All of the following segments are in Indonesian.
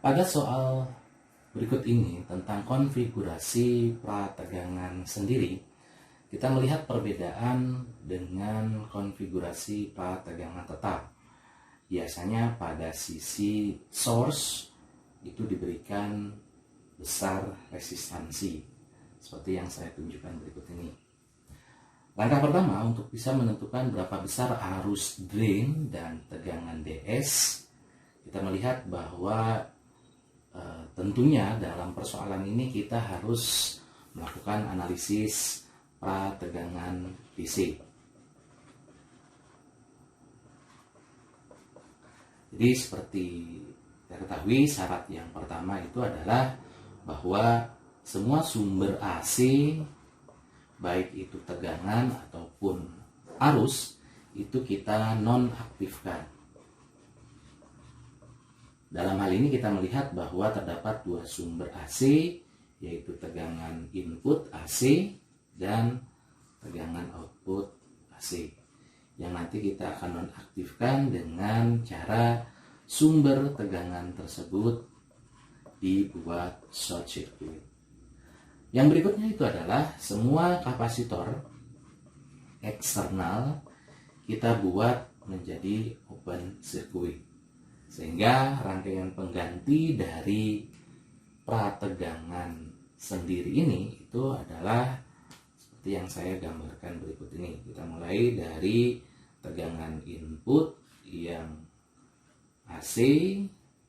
Pada soal berikut ini tentang konfigurasi prategangan sendiri, kita melihat perbedaan dengan konfigurasi prategangan tetap. Biasanya pada sisi source itu diberikan besar resistansi, seperti yang saya tunjukkan berikut ini. Langkah pertama untuk bisa menentukan berapa besar arus drain dan tegangan DS, kita melihat bahwa tentunya dalam persoalan ini kita harus melakukan analisis prategangan DC. Jadi seperti kita ketahui, syarat yang pertama itu adalah bahwa semua sumber AC, baik itu tegangan ataupun arus, itu kita nonaktifkan. Dalam hal ini kita melihat bahwa terdapat dua sumber AC, yaitu tegangan input AC dan tegangan output AC, yang nanti kita akan nonaktifkan dengan cara sumber tegangan tersebut dibuat short circuit. Yang berikutnya itu adalah semua kapasitor eksternal kita buat menjadi open circuit, sehingga rangkaian pengganti dari prategangan sendiri ini itu adalah seperti yang saya gambarkan berikut ini. Kita mulai dari tegangan input yang AC,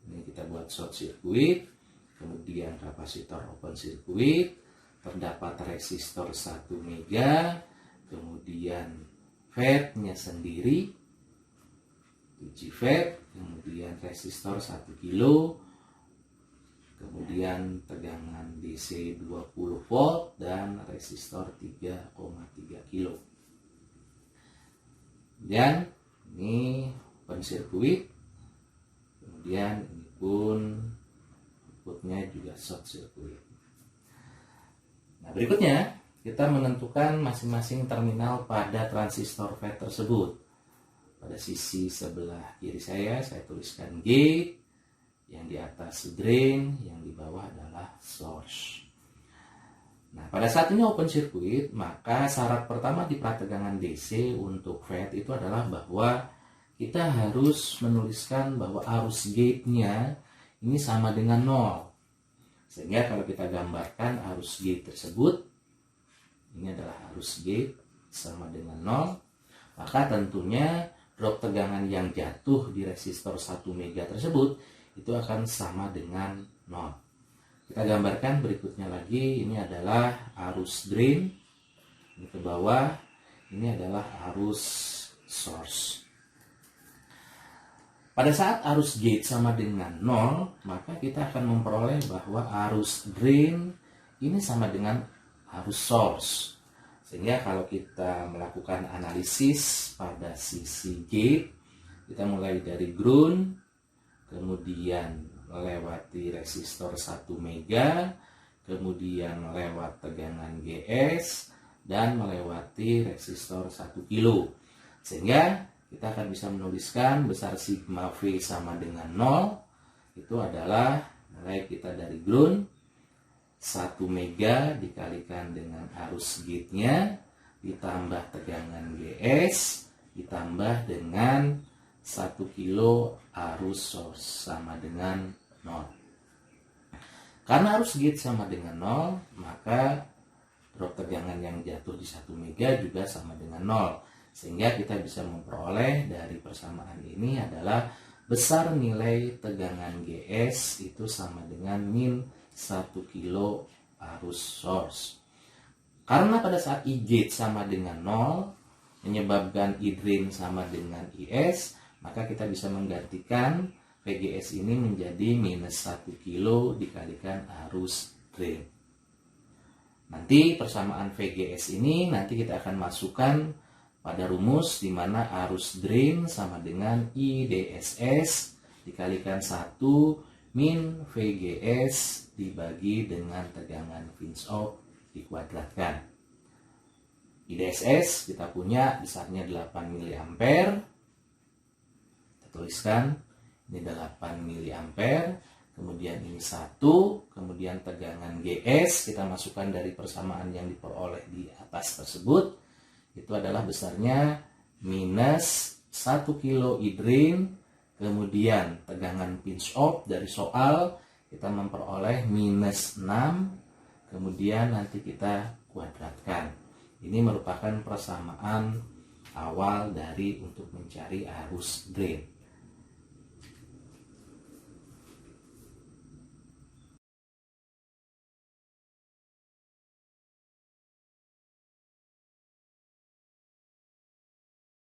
ini kita buat short circuit, kemudian kapasitor open circuit, terdapat resistor 1 mega, kemudian FET-nya sendiri, uji FET, kemudian resistor 1 kilo, kemudian tegangan DC 20 volt dan resistor 3,3 kilo. Dan ini open circuit, kemudian ini pun inputnya juga short circuit. Nah, berikutnya kita menentukan masing-masing terminal pada transistor FET tersebut. Pada sisi sebelah kiri saya tuliskan gate, yang di atas drain, yang di bawah adalah source. Nah, pada saat ini open circuit, maka syarat pertama di prategangan DC untuk FET itu adalah bahwa kita harus menuliskan bahwa arus gate-nya ini sama dengan 0. Sehingga kalau kita gambarkan arus gate tersebut, ini adalah arus gate sama dengan 0, maka tentunya drop tegangan yang jatuh di resistor 1 mega tersebut itu akan sama dengan 0. Kita gambarkan berikutnya lagi, ini adalah arus drain, ini ke bawah, ini adalah arus source. Pada saat arus gate sama dengan 0, maka kita akan memperoleh bahwa arus drain ini sama dengan arus source. Sehingga kalau kita melakukan analisis pada sisi gate, kita mulai dari ground, kemudian melewati resistor 1 mega, kemudian lewat tegangan GS, dan melewati resistor 1 kilo. Sehingga kita akan bisa menuliskan besar sigma V sama dengan 0, itu adalah mulai kita dari ground, 1 mega dikalikan dengan arus gate-nya, ditambah tegangan GS, ditambah dengan 1 kilo arus source sama dengan 0. Karena arus gate sama dengan 0, maka drop tegangan yang jatuh di 1 mega juga sama dengan 0. Sehingga kita bisa memperoleh dari persamaan ini adalah besar nilai tegangan GS itu sama dengan min 1 kilo arus source. Karena pada saat I-gate sama dengan 0, menyebabkan I-drain sama dengan IS, maka kita bisa menggantikan VGS ini menjadi minus 1 kilo dikalikan arus drain. Nanti persamaan VGS ini nanti kita akan masukkan pada rumus di mana arus drain sama dengan IDSS dikalikan 1 min VGS dibagi dengan tegangan pinch off dikuadratkan. IDSS kita punya besarnya 8 mA. Kita tuliskan ini 8 mA kemudian ini 1, kemudian tegangan GS kita masukkan dari persamaan yang diperoleh di atas tersebut, itu adalah besarnya minus 1 kilo hidrin, kemudian tegangan pinch off dari soal kita memperoleh minus 6, kemudian nanti kita kuadratkan. Ini merupakan persamaan awal dari untuk mencari arus drain.